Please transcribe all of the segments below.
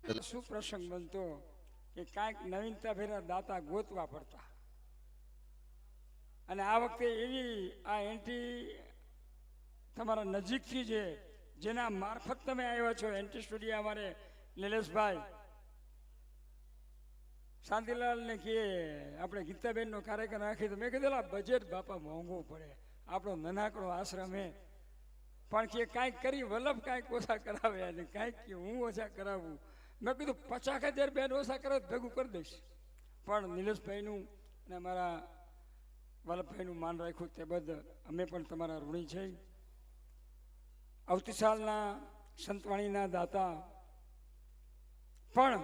શું પ્રસંગ બનતો કે કાંઈક નવીનતા ભેરા દાતા ગોતવા પડતા. અને આ વખતે એવી આ એન્ટી તમારા નજીકથી છે જેના મારફત તમે આવ્યા છો એન્ટી સ્ટુડિયો અમારે નિલેશભાઈ શાંતિલાલ ને કે આપણે ગીતાબેન નો કાર્યક્રમ રાખી તો મેં કીધેલા બજેટ બાપા મોંઘું પડે, આપણો નાનકડો આશ્રમ હે, પણ કે કાંઈક કરી વલ્લભ કાંઈક ઓછા કરાવે અને કાંઈક કે હું ઓછા કરાવું. મેં કીધું 50,000 બેન ઓછા કરે ભેગું કરી દઈશ. પણ નિલેશભાઈનું અને અમારા વલ્લભભાઈનું માન રાખ્યું તે બદલ અમે પણ તમારા ઋણી છે. આવતી સાલના સંતવાણીના દાતા પણ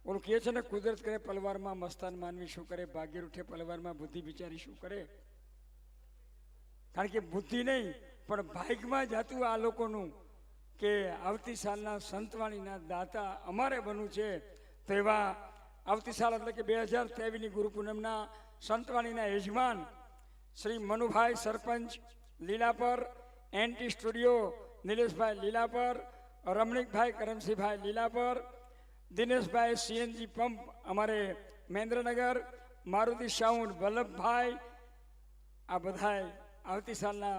ઓલું કહે છે ને, કુદરત કરે પલવારમાં મસ્તાન માનવી શું કરે, ભાગ્ય રૂઠે પલવારમાં બુદ્ધિ બિચારી શું કરે. કારણ કે બુદ્ધિ નહીં પણ ભાગ્યમાં જતું આ લોકોનું કે આવતી સાલના સંતવાણીના દાતા અમારે બનવું છે. તો એવા આવતી સાલ એટલે કે 2023ની ગુરુ પૂનમના સંતવાણીના યજમાન શ્રી મનુભાઈ સરપંચ લીલાપર, એન્ટી સ્ટુડિયો નિલેશભાઈ લીલાપર, રમણીકભાઈ કરમસિંહભાઈ લીલાપર, દિનેશભાઈ સીએનજી પંપ અમારે મહેન્દ્રનગર, મારુતિ સાઉન્ડ વલ્લભભાઈ, આ બધાય આવતી સાલના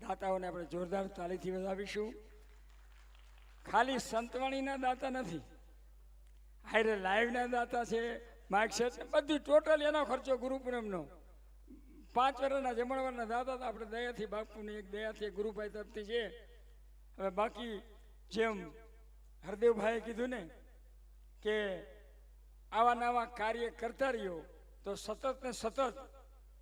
દાતાઓને આપણે જોરદાર તાલીથી વધાવીશું. ખાલી સંતવાણીના દાતા નથી, હારે લાઈવના દાતા છે, માઇક સેટ બધું ટોટલ એનો ખર્ચો ગુરુ પૂનમનો 5 વર્ષના જમણવારના દાતા હતા આપણે દયાથી બાપુની એક દયાથી ગુરુભાઈ તરફથી છે. હવે બાકી જેમ હરદેવભાઈએ કીધું ને કે આવા નવા કાર્ય કરતા રહ્યો તો સતત ને સતત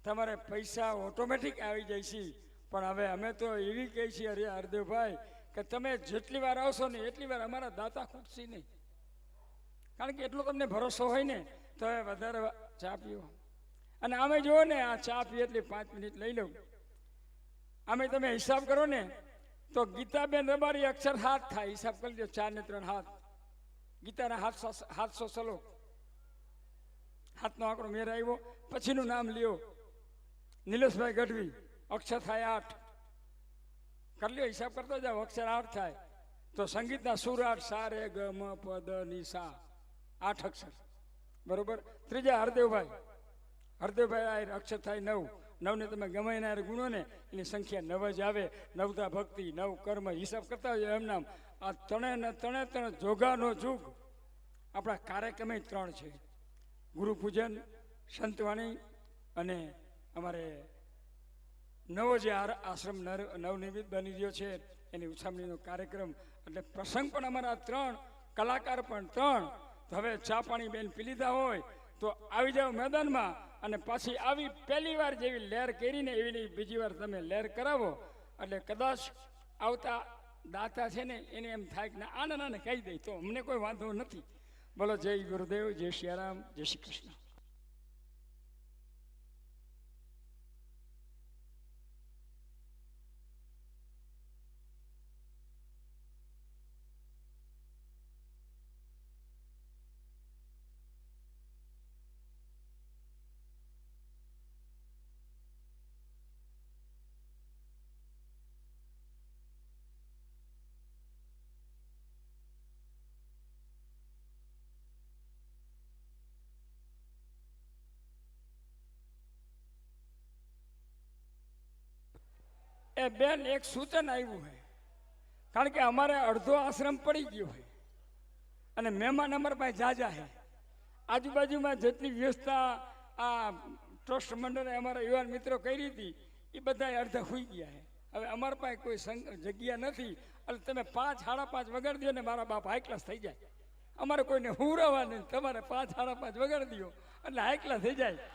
તમારે પૈસા ઓટોમેટિક આવી જાય છે. પણ હવે અમે તો એવી કહીએ છીએ અરે હરદેવભાઈ કે તમે જેટલી વાર આવશો ને એટલી વાર અમારા દાતા ખૂટશે નહીં. કારણ કે એટલો તમને ભરોસો હોય ને તો હવે વધારે ચા પીવો. અને અમે જુઓ ને આ ચા પીએ એટલે 5 મિનિટ લઈ લઉં. અમે તમે હિસાબ કરો ને તો ગીતાબેન રબારી અક્ષર 7 થાય, હિસાબ કરી દો 4 ને 3 7, ગીતાના 700 શ્લોક, 7નો આંકડો મેર આવ્યો. પછીનું નામ લ્યો નિલેશભાઈ ગઢવી, અક્ષર થાય 8, કરી લ્યો હિસાબ કરતો જાઓ, અક્ષર 8 થાય. તો સંગીતના સુર 8, સા રે ગ મ પ દ ની સા, 8 અક્ષર બરોબર. ત્રીજા હરદેવભાઈ આ અક્ષર થાય 9, 9 ને તમે ગમે એના ગુણો ને એની સંખ્યા 9 જ આવે. નવતા ભક્તિ, 9 કર્મ, હિસાબ કરતા હોય એમ નામ. આ ત્રણે જોગાનો જુગ. આપણા કાર્યક્રમે 3 છે, ગુરુ પૂજન, સંતવાણી અને અમારે નવો જે આશ્રમ નવનિર્મિત બની રહ્યો છે એની ઉછામણીનો કાર્યક્રમ. એટલે પ્રસંગ પણ અમારા 3, કલાકાર પણ 3. તો હવે ચા પાણી બેન પી લીધા હોય તો આવી જાઓ મેદાનમાં અને પાછી આવી પહેલી વાર જેવી લહેર કરીને એવી બીજી વાર તમે લહેર કરાવો એટલે કદાચ આવતા દાતા છે ને એને એમ થાય કે આને કહી દઈ તો અમને કોઈ વાંધો નથી. બોલો જય ગુરુદેવ, જય સિયારામ, જય શ્રી કૃષ્ણ. એ બેન એક સૂચન આવ્યું હોય, કારણ કે અમારે અડધો આશ્રમ પડી ગયો હોય અને મહેમાન અમારા પાસે જાજા છે. આજુબાજુમાં જેટલી વ્યવસ્થા આ ટ્રસ્ટ મંડળે અમારા યુવાન મિત્રો કરી હતી એ બધા અડધા હોઈ ગયા છે. હવે અમારા પાસે કોઈ જગ્યા નથી એટલે તમે 5 સાડા 5 વગાડી દો ને મારા બાપ હાઈ ક્લાસ થઈ જાય. અમારે કોઈને હુંરાવા નહીં, તમારે 5 સાડા 5 વગાડી દો એટલે હાઈ ક્લાસ થઈ જાય.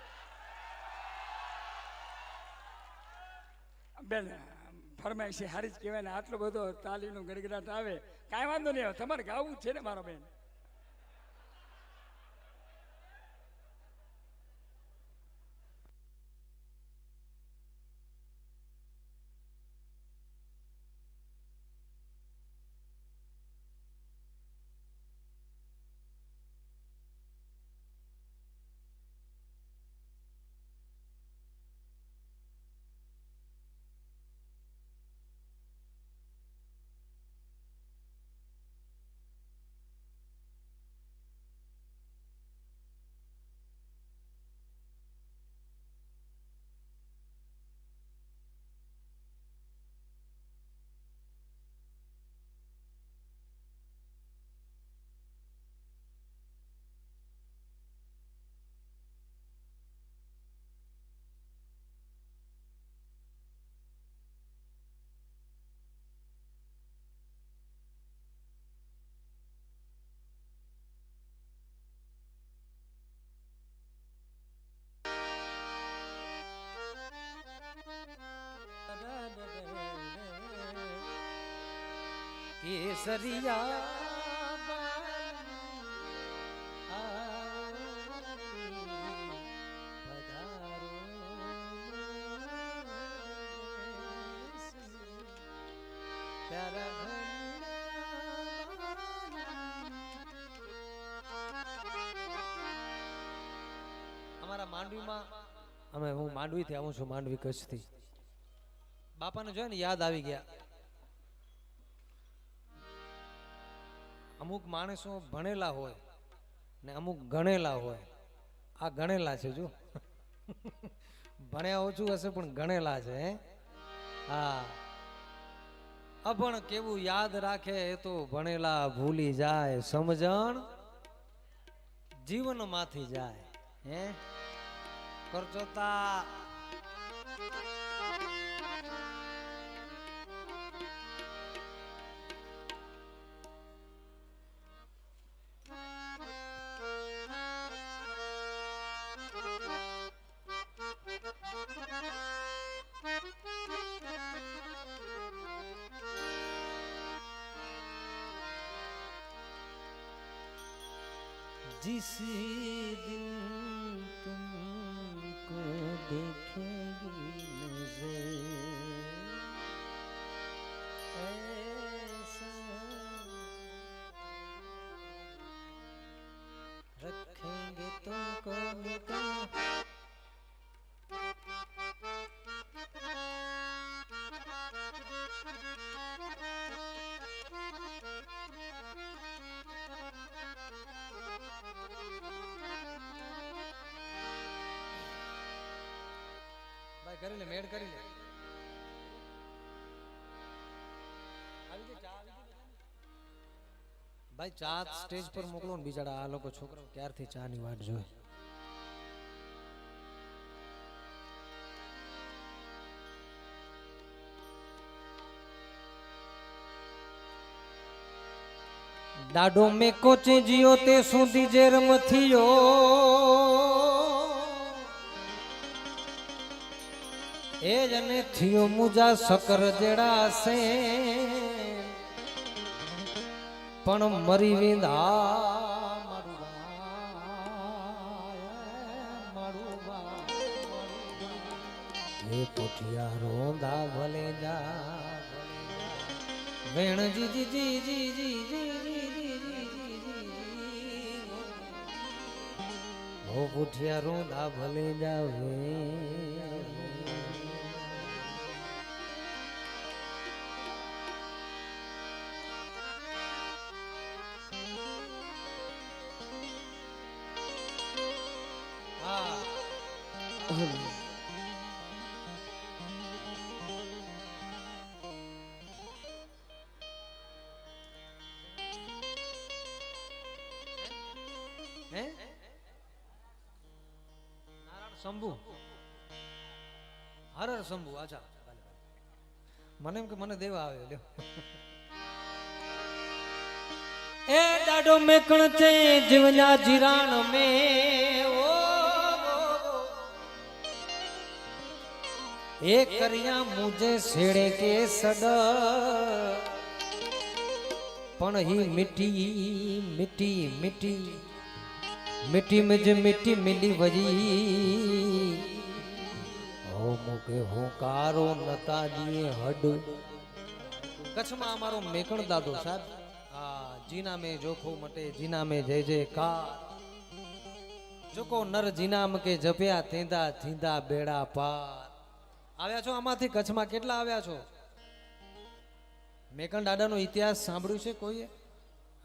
બેન ફરમાઈશ હારી જ કહેવાય ને, આટલો બધો તાલીનો ગડગડાટ આવે કાંઈ વાંધો નહીં. તમારે ગાવું જ છે ને મારો બેન. કેસરિયા અમારા માંડવીમાં હું માંડવીથી આવું છું, માંડવી કચ્છથી. બાપાને જોઈને યાદ આવી ગયા. અમુક માણસો ભણેલા હોય ને અમુક ગણેલા હોય. આ ગણેલા છે, જો ભણ્યા ઓછું હશે પણ ગણેલા છે. હા, અભણ કેવું યાદ રાખે એ તો ભણેલા ભૂલી જાય, સમજણ જીવન માંથી જાય. હે કરચોતા जिस दिन तुमको देखेगी नजर ऐसा रखेंगे तुमको કરી લે, મેડ કરી લે. ભાઈ ચા સ્ટેજ પર મોકલો ને, બિચારા આ લોકો છોકરાઓ ક્યારથી ચા ની વાટ જોય. દાડો મે કોચે જીઓ તે સુધી જેરમ થયો, એ જને થયો મુજા સકર જેડા સે, પણ મરી વિંધા એ પોઠિયા રોંદા ભલે જા વેણ જી જી જી જી જી ઓ પોઠિયા રોંદા ભલે જાવે. શંભુ હર હર શંભુ. અચ્છા, મને એમ કે મને દેવા આવે. લ્યો એ દાડો મેકણ છે જીવના જીરાણ મે, એ કરિયા મુજે છેડે કે સડ, પણ હી મીઠી મીઠી મીઠી मिट्टी में जो मिट्टी मिली वजी हो मुके होकारो नता दिए हड. कच्छમાં અમારો મેકણ દાદો સાહેબ, હા, જીના મે જોખો મટે જીના મે જય જય કા, જોકો નર જીનામ કે જપ્યા થેંદા થીંદા બેડા પાર. આવ્યા છો આમાંથી? કચ્છમાં કેટલા આવ્યા છો? મેકણ દાદાનો ઇતિહાસ સાંભળ્યું છે કોઈએ?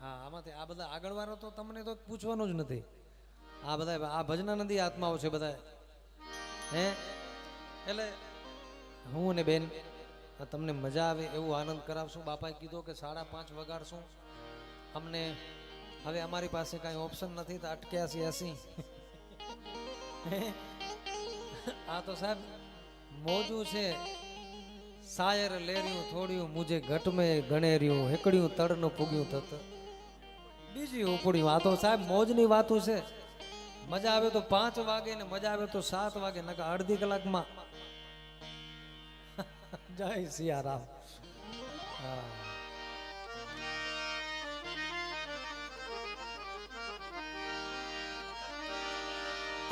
હા, આમાંથી આ બધા આગળવાળો તો તમને તો પૂછવાનું જ નથી. આ બધા આ ભજના નદી આત્માઓ છે બધા. હે એટલે હું ને બેન તમને મજા આવે એવું આનંદ કરાવશું. બાપાએ કીધું કે 5:30 વગાડશું. અમને હવે અમારી પાસે કાંઈ ઓપ્શન નથી તો અટક્યા છે 80. આ તો સાહેબ મોજું છે. શાયર લેર્યું થોડ્યું મુજે ઘટ મેં ગણેર્યું, હેકડ્યું તળનું પૂગ્યું થત બીજી ઉપડ્યું. આ તો સાહેબ મોજની વાતો છે. મજા આવે તો 5 વાગે ને મજા આવે તો 7 વાગે, નકા અડધી કલાકમાં. જય સિયારામ.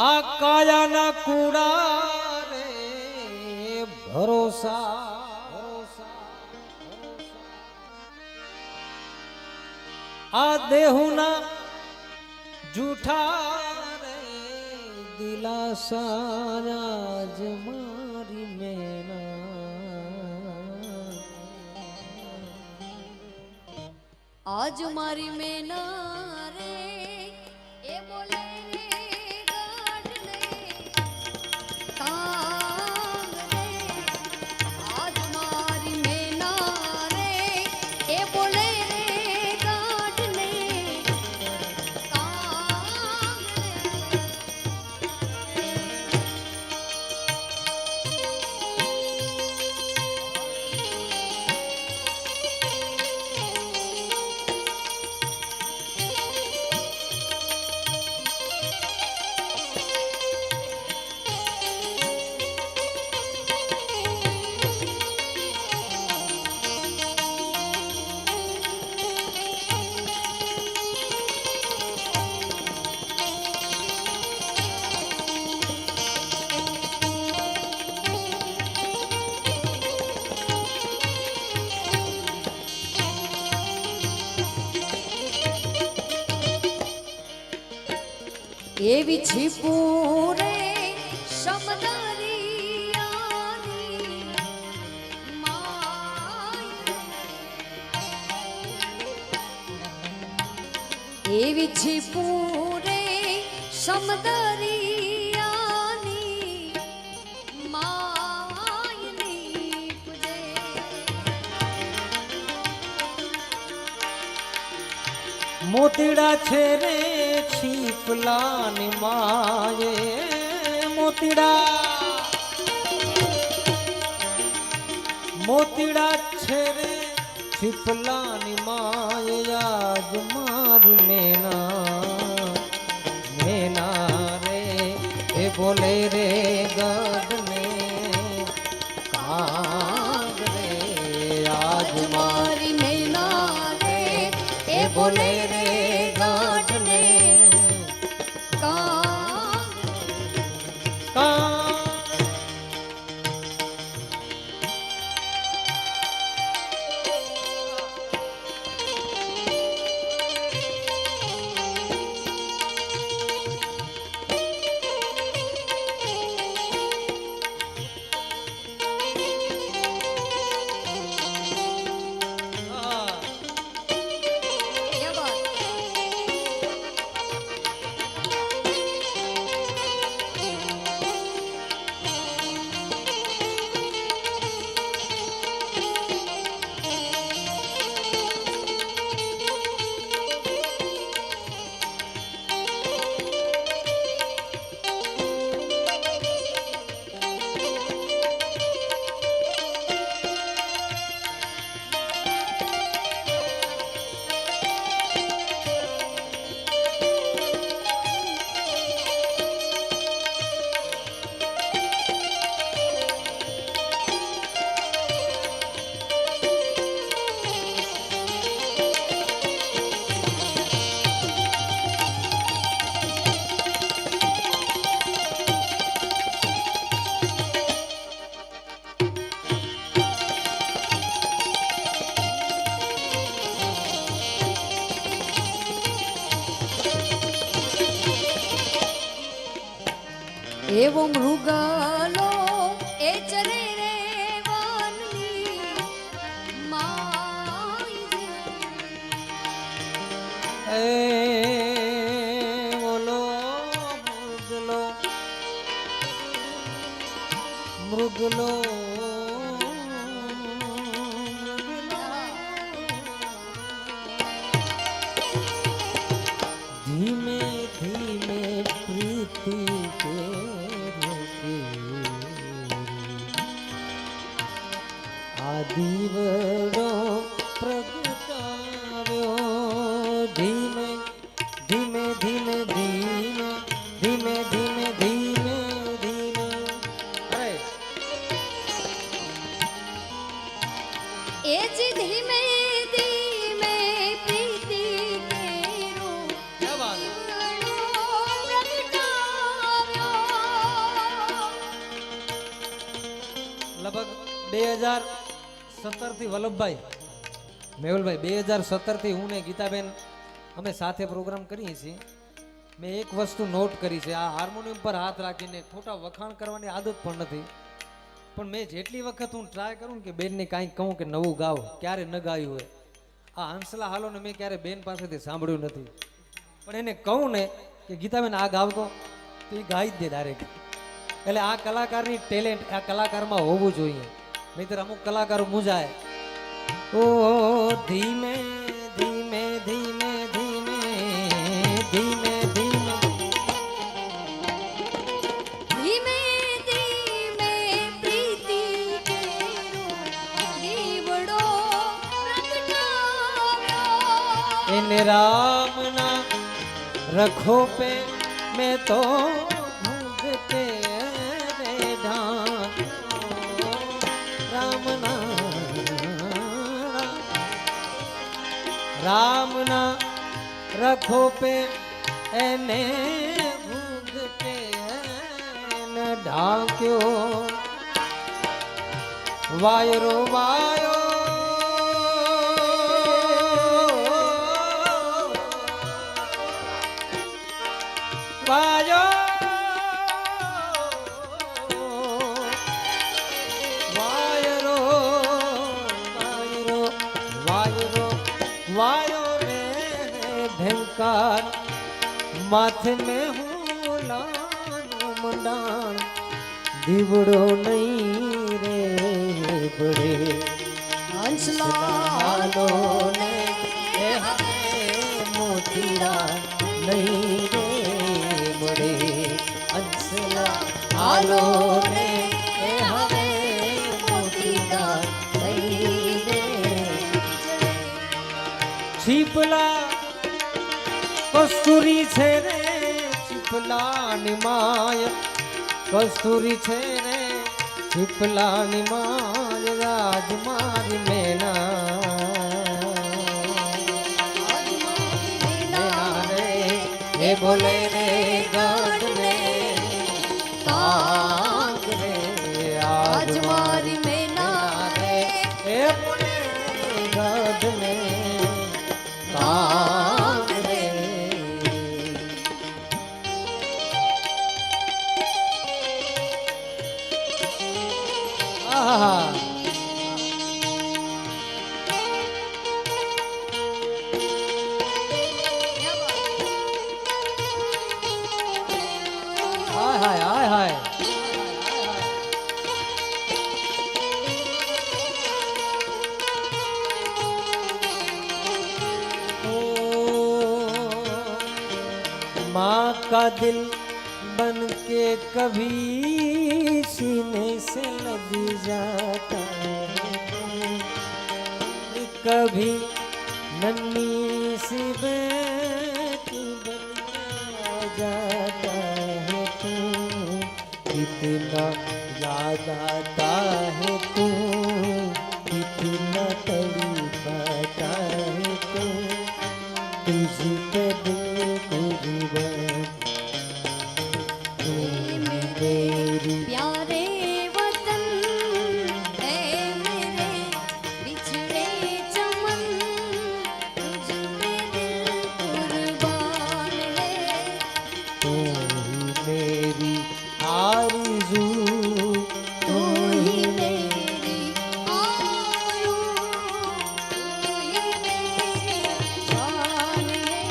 આ કાયાના કુડા રે ભરોસા આ દેહુના જૂઠા રે દિલાસા રાજ મારી મેના આજ મારી મેના રે એ બોલે રે ગાઢને કાંગ રે આજ મારી મેના રે એ બોલે રે ગાઢને કાંગ એવી છીપું રે સમદરિયાની માય એવી છીપું રે સમદરિયાની માયની પૂજે મોતીડા છે રે છીપલાની માએ મોતીડા છે રે છીપલાની માએ આજ મારી મેના રે એ બોલે રે ગઢને કાગ રે આજ મારી મેના રે એ બોલે બોલે રે ગઢને કાંગ કાગ क्या बात એવો મૃગલો એ ચરે રે વનની માય એ બોલો મૃગલો ધીમે ધીમે પ્રીતિ કે રોકે આ દીવડો પ્રગટાવ્યો ધીમે ધીમે ધીમે ધીમે ધીમે ધીમે ધીમે ધીમે અરે 2017 થી વલ્લભભાઈ મેહુલભાઈ 2017 થી હું ને ગીતાબેન અમે સાથે પ્રોગ્રામ કરીએ છીએ. મેં એક વસ્તુ નોટ કરી છે, આ હાર્મોનિયમ પર હાથ રાખીને ખોટા વખાણ કરવાની આદત પણ નથી, પણ મેં જેટલી વખત હું ટ્રાય કરું ને કે બેનને કાંઈક કહું કે નવું ગાવ, ક્યારે ન ગાયું હોય. આ હંસલા હાલોને મેં ક્યારે બેન પાસેથી સાંભળ્યું નથી, પણ એને કહું ને કે ગીતાબેન આ ગાવતો તો એ ગાઈ જ દે ડાયરેક્ટ. એટલે આ કલાકારની ટેલેન્ટ આ કલાકારમાં હોવું જોઈએ, નહીંતર અમુક કલાકારો મૂંઝાય. ઓ ધીમે ધીમે ધીમે ધીમે ધીમે ધીમે ધીમે ધીમે પ્રીતિ કેરો દીવડો પ્રગટાવ્યો. એને રામના રખો પે મેં તો ભૂગતે રે ઢાંક્યો. રામના રખો પે એને ભૂગતે ન ઢાંક્યો. વાયરો વાયો વાયો વાયરો વાયરો વાયરો વાયો રે ભયંકર માથે में હું લાનો મંડાણ દીવડો નહીં રે બડે હંસલાલો ને એ હવે મોતીડા નહીં રે બડે અંસલા આલો ને એ હવે મોતીડા નહીં રે. છીપલા કસ્તુરી છે રે છીપલાની માય કસ્તુરી છે રે છીપલાની માય રાજમારી મેના રે એ બોલે રે ગઢ ને કાંગ રે આજ મારી મેના રે એ બોલે ગઢ ને કાંગ રે. આહા હાય હાય હાય माँ का दिल बन के कभी सीने से लग जाता है, कभी नन्ही सी बेटी बन जाता है तू. कितना याद आता है तू, कितना तड़पाता है तू. तुझी पे दिल को जीवन तू मेरी प्यारे वतन है मेरे बिछड़े चमन तुझ पे दिल कुर्बान है. तू ही मेरी आरज़ू तू ही मेरी आरज़ू, तू ही मेरी जान है.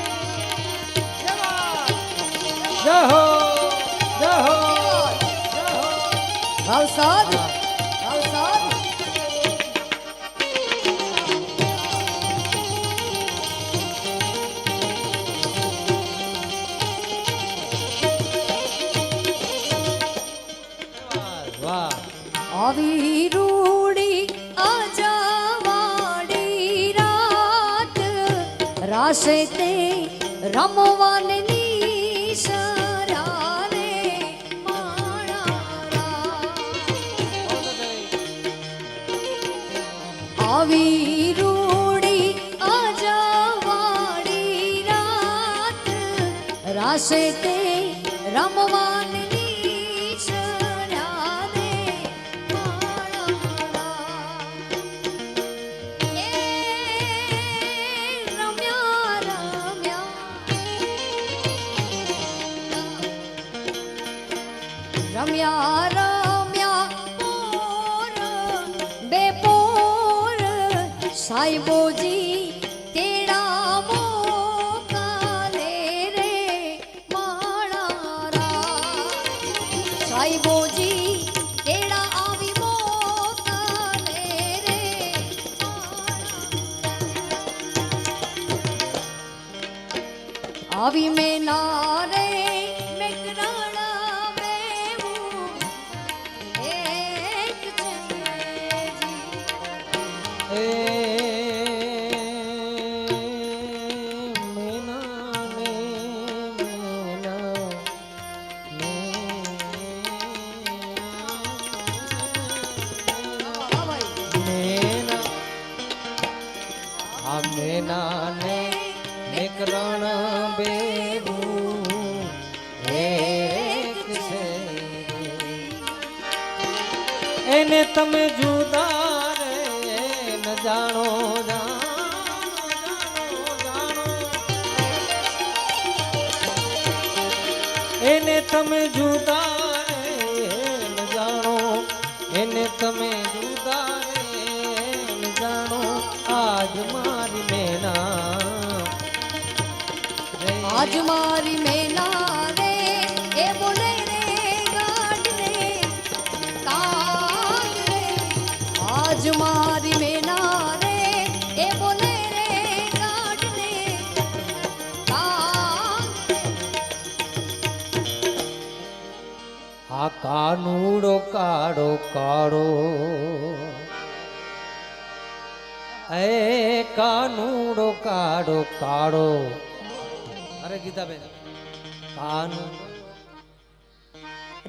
जय हो जय हो भावसाद भावसाद વાહ આવી રૂડી આજાવાડી રાત રાશે તે રમવાની શરારે માણા. આવી રૂડી આજાવાડી રાત રાશે તે રમવાની શરારે માણા. રમ્યા રમ્યા પોર બે પોર સાહેબોજી તેડા મોકાલે રે માણારા સાહેબોજી તેડા આવી મોકાલે રે આવી મેં ના રે મેકરાણા બેવું એક છે એ મેના ને મેના મેના આ મેના ને મેકરણ બેવું એક છે એને તમે જુદા રે ન જાણો એને તમે જુદા રે ન જાણો એને તમે જુદા રે ન જાણો આજ મારી મેના આજ મારી મેના રે એ બોલે રે ગાઢ રે કાગ રે આજ મારી મેના રે એ બોલે રે ગાઢ રે કાગ આ કાનુડો કાળો કાળો એ કાનુડો કાળો કાળો અરે ગીતાબેન કાનુ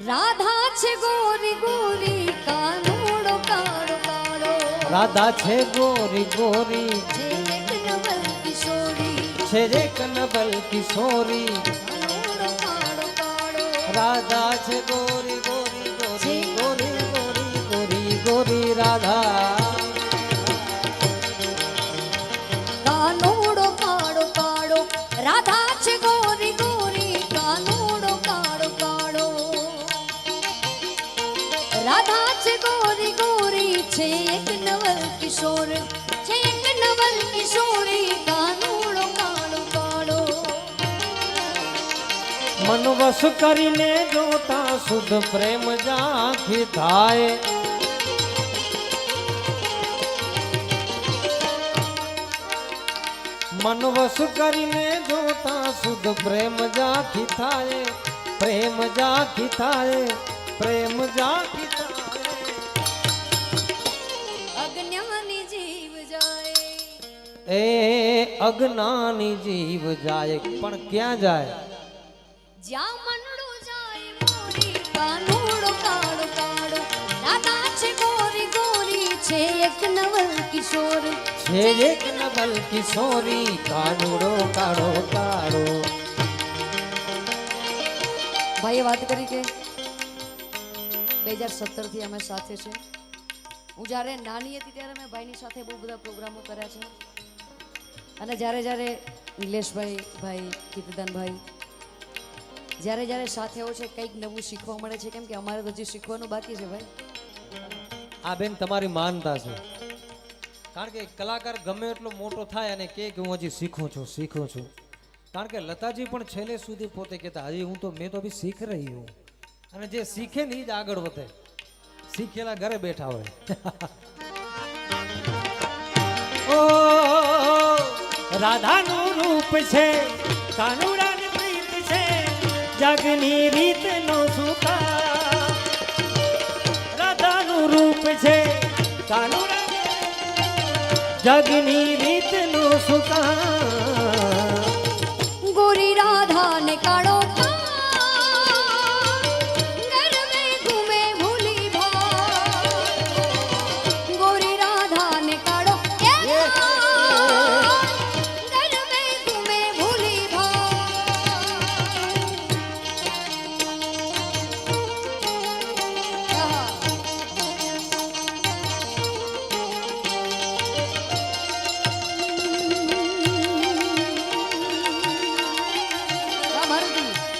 રાધા છે ગોરી ગોરી કાનુડો કાળો કાળો રાધા છે ગોરી ગોરી જે એક નવલ કિશોરી છે રે કનબલ કિશોરી કાનુડો કાળો કાળો રાધા છે ગોરી ગોરી ગોરી ગોરી ગોરી ગોરી ગોરી રાધા કાનુડો કાળો કાળો રાધા છે ગોરી ગોરી કાનુડો કાળો કાળો રાધા છે ગોરી ગોરી છે એક નવલ કિશોર છે એક નવલ કિશોરી કાનુડો કાળો કાળો મન વશ કરીને જોતા શુદ્ધ પ્રેમ ઝાંખી થાય મન વશ કરીને જોતા શુદ્ધ પ્રેમ ઝાંખી થાય પ્રેમ ઝાંખી થાય પ્રેમ ઝાંખી થાય અજ્ઞાની જીવ જાય એ અજ્ઞાની જીવ જાય પણ ક્યાં જાય જ્યાં મનડું જાય મોરી કાનુડો કાળો કાળો રાધા છે ગોરી ગોરી છે એક નવલ કિશોર છે એક નવલ કિશોરી કાનુડો કાળો કાળો ભાઈએ વાત કરી કે 2017 થી અમે સાથે છે હું જ્યારે નાની હતી ત્યારે મેં ભાઈની સાથે બહુ બધા પ્રોગ્રામો કર્યા છે અને જ્યારે નિલેશભાઈ ભાઈ કીર્તિદાનભાઈ જ્યારે સાથે હોય છે કંઈક નવું શીખવા મળે છે કેમ કે અમારે તો હજી શીખવાનું બાકી છે ભાઈ આ બેન તમારી માનતા છે કારણ કે કલાકાર ગમે એટલો મોટો થાય અને કે હું હજી શીખું છું કારણ કે લતાજી પણ છેલ્લે સુધી પોતે કહેતા હજી હું તો મેં તો અભી શીખ રહી હું અને જે શીખે ને એ જ આગળ વધે શીખેલા ઘરે બેઠા હોય ઓ રાધાનું રૂપ છે કાનુડાની પ્રીત છે જગની રીત નો સુકા રાધાનું રૂપ છે કાનુડા જગની રીત નો સુકા ગોરી રાધા ને કાળો ગોરી રાધા ને કાળો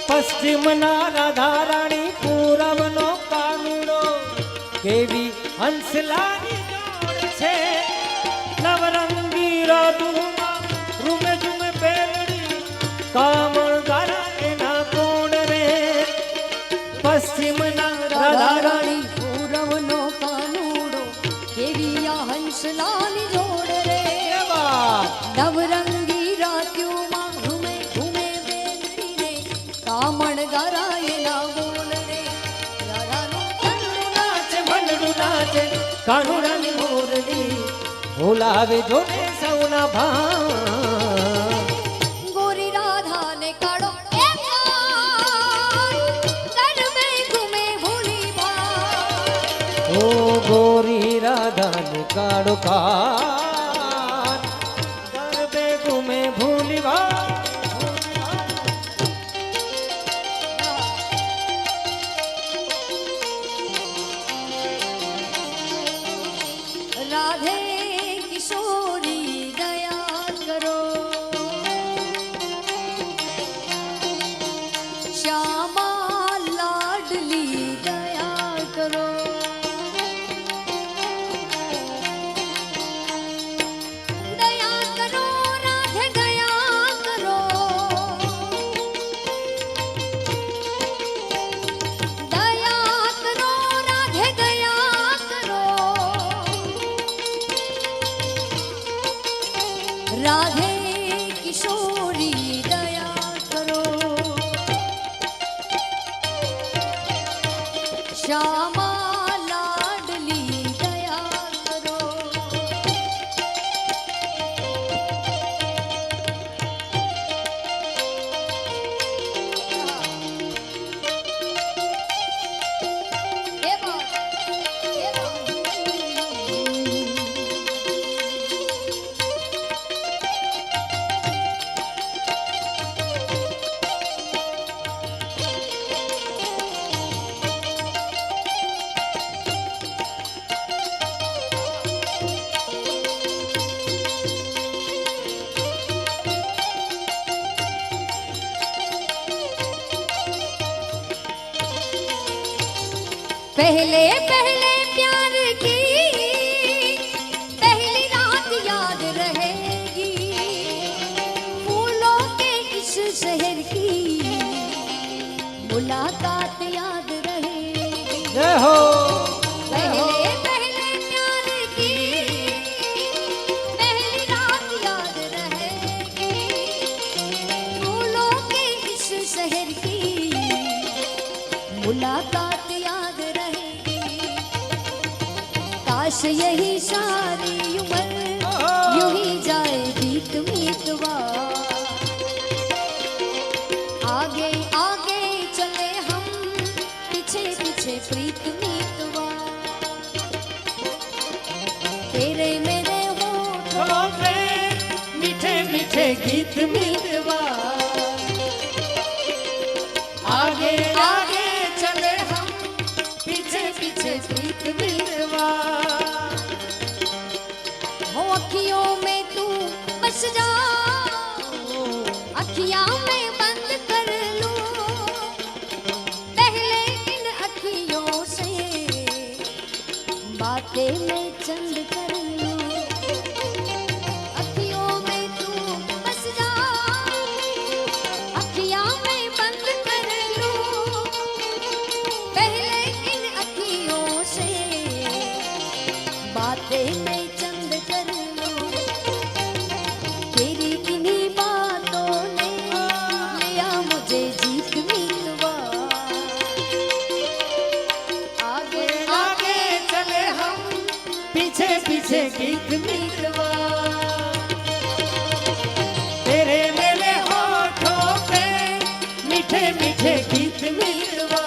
પશ્ચિમના રાધા રાણી પૂરબનો કેવી હંસલાની જોડ છે નવરંગી રાતુમાં રૂમે ઝુમે બેલડી કામળ ગારા એના કોણ રે પશ્ચિમના રાધા રાણી પૂરવનો કાનુડો કેવી આ હંસલાની જોડ રે નવરંગી રાત્યુમાં ઘૂમે ઘૂમે બેલડી રે કામણ ગારાય ના બોલ રે રાધાનું ભંડડું નાચે કાનુડાની મોરડી બોલાવે જોડે સૌના ભાન ગોરી રાધાને કાઢો ગરબે ઘૂમે ભૂલી બા ઓ ગોરી રાધાને કાળો કાન ગરબે ઘૂમે ભૂલીવા રાધે કિશોરી દયા કરો શ્યામા લાડલી દયા કરો દયા કરો રાધે દયા કરો દયા કરો રાધે દયા કરો રાધે કિશોરી દયા કરો શ્યામા લાડલી દયા કરો એ બાત એ બાત पहले पहले प्यार की पहली रात याद रहेगी फूलों के इस शहर की मुलाकात याद रहेगी જય હો पहले पहले प्यार की पहली रात याद रहेगी फूलों के इस शहर की मुलाकात याद रहेगी काश यही सारी उम्र यूं ही जाए बीत मीतवा आगे आगे चले हम पीछे पीछे प्रीत मीतवा तेरे मेरे होठों पे મીઠે મીઠે ગીત મીતવા આગે આગે ચલે હમ પીછે પીછે પ્રીત મીતવા हो अखियों में तू बस जा अखियां मैं बंद कर लूं पहले इन अखियों से बातें मैं चंद कर लूं अखियों में तू बस जा अखियां मैं बंद कर लूं पहले इन अखियों से बातें मैं चंद कर लूं तेरी किन्हीं बातों ने लिया मुझे जीत मीतवा आगे आगे चले हम पीछे पीछे गीत मीतवा तेरे मेरे होठों पे मीठे मीठे गीत मीतवा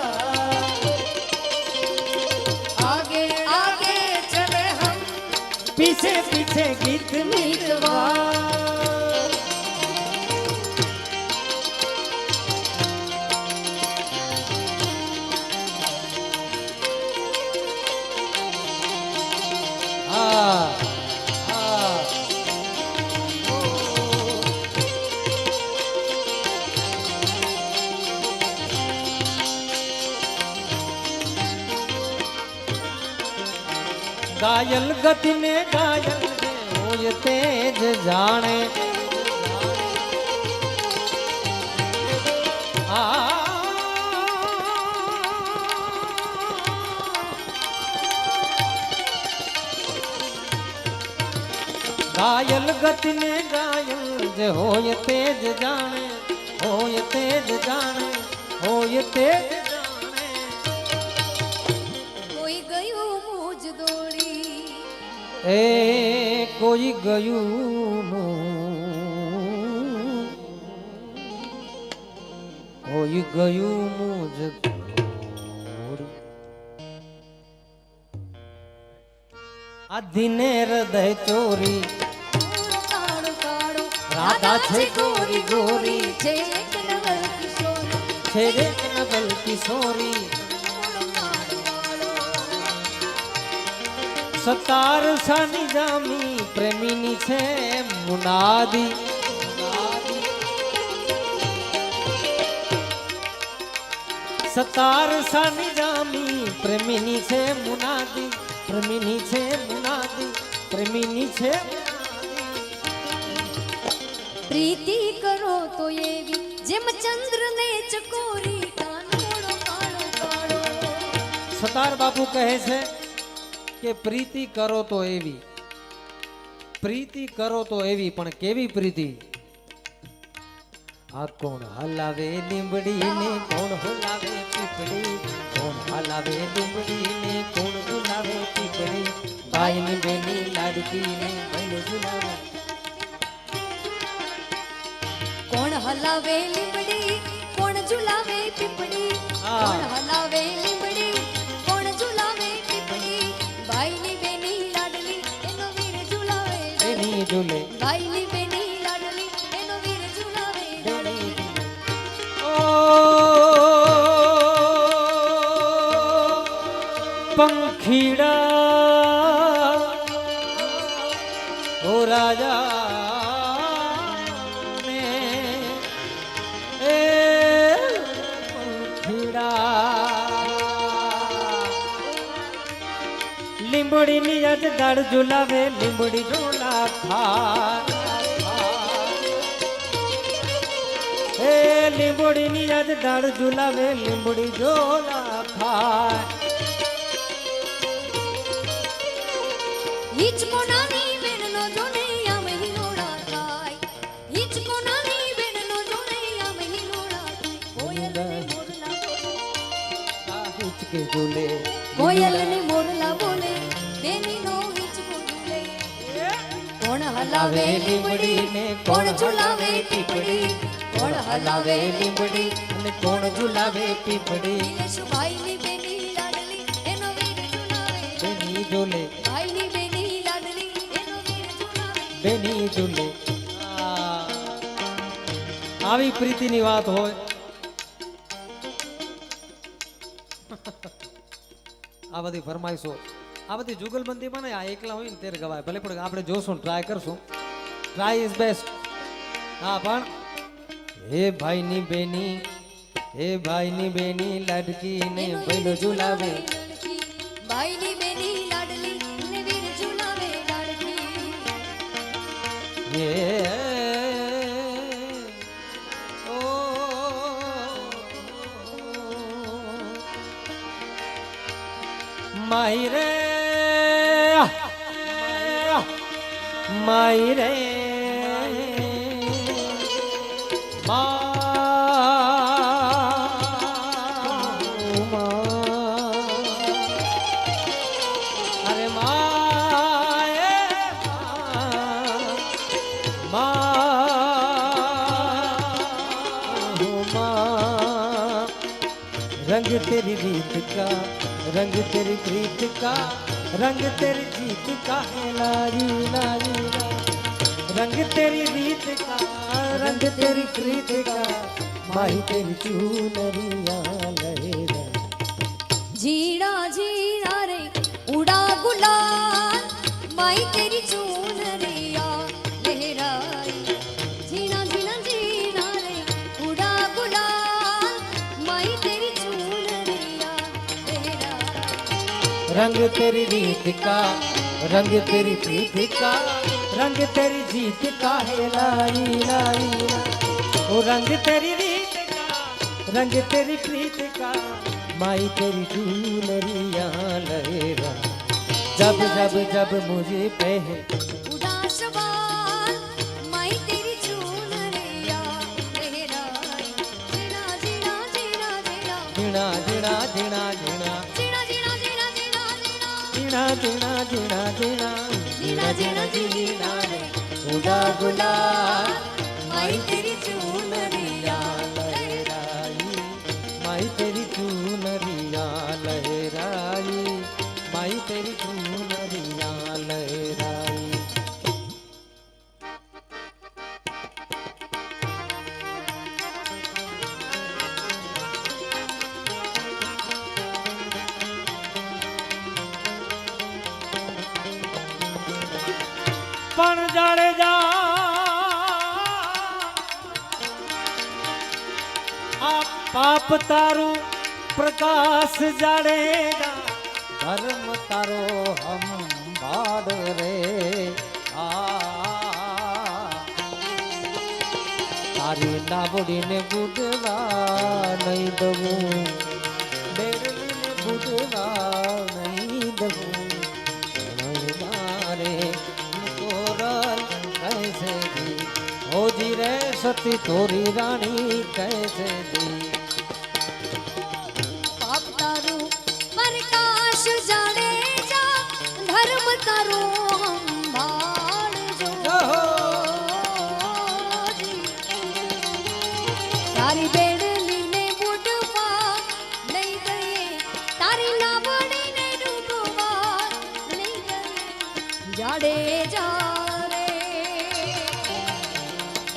आगे आगे चले हम पीछे पीछे गीत मीतवा घायल गति ने घायल होय तेज जाने घायल गति ने घायल जे होय तेज जाने होय तेज जाने होय तेज जाने કોઈ ગયું મોજ દોડી ए कोई गयु कोई गयु मुझ दिने हृदय चोरी કાળો કાળો राधा छे गोरी गोरी છે એક નવલ કિશોર छेड़े नबल किशोरी सतार सानी जामी प्रेमीनी छे मुनादी सतार सानी जामी प्रेमीनी छे मुनादी प्रेमीनी छे मुनादी प्रेमीनी छे પ્રીતિ કરો તો એવી જેમ ચંદ્ર ને ચકોરી કાનોડો કાળો કાળો सतार बापू कहे छे કે પ્રીતિ કરો તો એવી પ્રીતિ કરો તો એવી પણ કેવી પ્રીતિ આ કોણ હલાવે લીંબડી ને કોણ હલાવે પીપળી કોણ હલાવે લીંબડી ને કોણ ઝુલાવે પીપળી ભાઈ ની બેની લાડકી ને ભાઈ ઝુલાવે કોણ હલાવે લીંબડી કોણ ઝુલાવે પીપળી કોણ હલાવે લીંબડી કોણ ઝુલાવે પીપળી ભાઈની બેની લાડલી એનો વીર ઝુલાવે બેની ઝૂલે ભાઈની બેની લાડલી એનો વીર ઝુલાવે બેની ઝૂલે ઓ પંખીડા ઓ રાજા લીંબડી ની યાદ દાળ ઝુલાવે લીંબડી ઝોલા ખા હે લીંબડી ની યાદ દાળ ઝુલાવે લીંબડી ઝોલા ખા હિચકો નાની બેનનો જોને આમે હિલોડા થાય હિચકો નાની બેનનો જોને આમે હિલોડા થાય કોયલ ને મોરલા હિચકે ઝૂલે કોયલ ને મોરલા બોલે બેની નો હિચકો ઝૂલે કોણ હલાવે લીંબડી ને કોણ ઝુલાવે પીપળી કોણ હલાવે લીંબડી અને કોણ ઝુલાવે પીપળી ભાઈની બેની લાડલી એનો વીર ઝુલાવે બેની ઝૂલે ભાઈની બેની લાડલી એનો વીર ઝુલાવે બેની ઝૂલે આવી પ્રીતિની વાત હોય આ બધી ફરમાઈશો આ બધી જુગલબંધીમાં ને આ એકલા હોય ને ત્યારે ગવાય ભલે પણ આપણે જોશું ટ્રાય કરશું ટ્રાય ઇઝ બેસ્ટ હા પણ હે ભાઈની બેની લાડકી ને પહેલો ઝુલાવે ભાઈની બેની લાડલી ને વીર ઝુલાવે લાડકી હે ઓ માઈ રે માઈ રે અરે रंग तेरी रीत का रंग तेरी प्रीत का रंग तेरी जीत का है लारी लारी ला। रंग तेरी रीत का रंग तेरी प्रीत का माही तेरी चूनरिया लहेरा जीड़ा जीड़ा रे उड़ा गुलाल माई तेरी चूनरिया लहराई जीना जीना जीना रे उड़ा गुलाल माई तेरी चूनरिया लहराई रंग तेरी रीत का रंग तेरी प्रीत का, रंग तेरी जीत का है लाई लाई लाई। ओ रंग तेरी रीत का, रंग तेरी प्रीत का, माई तेरी चुनरिया लहरा। जब जब जब मुझे पहन उदास बाल माई तेरी चुनरिया लहराई। जीना जीना जीना जीना जीना जीना जीना जीना जीना जीना जीना जीना जीना जीना जीना जीना जीना जीना जीना रे उदा गुलाल माई तेरी चुनरिया लहराई, माई तेरी चुनरिया लहराई, माई तेरी चुनरिया लहराई। पण जाड़ेजा आ पाप तारू प्रकाश जाड़ेजा, धर्म तारो हम बाड़ रे आ। तारी लावड़ी ने बुडवा नहीं दबू, बेड़ली ने बुडवा नहीं दबू। रे तोरल कैसे दी, हो जी रे सती तोरी रानी कैसे दी। पाप तारू प्रकाश जाने जा, धर्म तारू हम भाड़ जो। तारी बेड़ली ने बुडवा नहीं गए, तारी लावड़ी ने डूबवा नहीं गए। जाड़े जा रे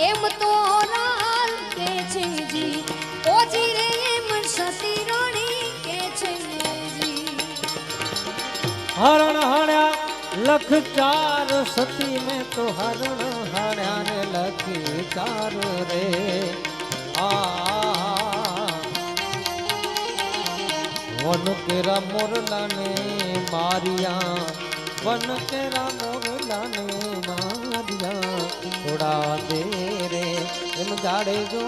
एम तो लाल के छे जी, ओ जी रे एम सती रानी के छे जी। हरण हण्या लख चार, सती में तो हरण हण्या ने लख चार रे आ। वन केरा मोरला ने मारिया, वन केरा मोरला ने मारिया। थोड़ा दे रे एम जाड़े जो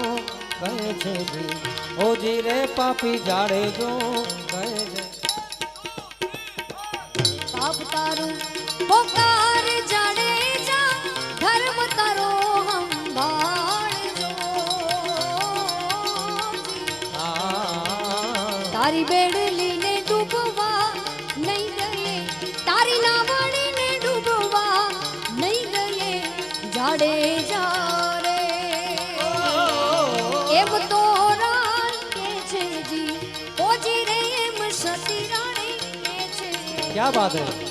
कहे छे जी, ओ जी रे पापी जाड़े जो कहे छे। पाप तारू पोकार जाड़े जा, धर्म तारो हम भाड़ जो। तारी बेड़ली ने डूबवा नहीं गए, तारी लावड़ी ने डूबवा नहीं गए। जाड़े जा रे एम तो रान के छे जी, ओ जी रे एम सती रानी के छे। क्या बात है।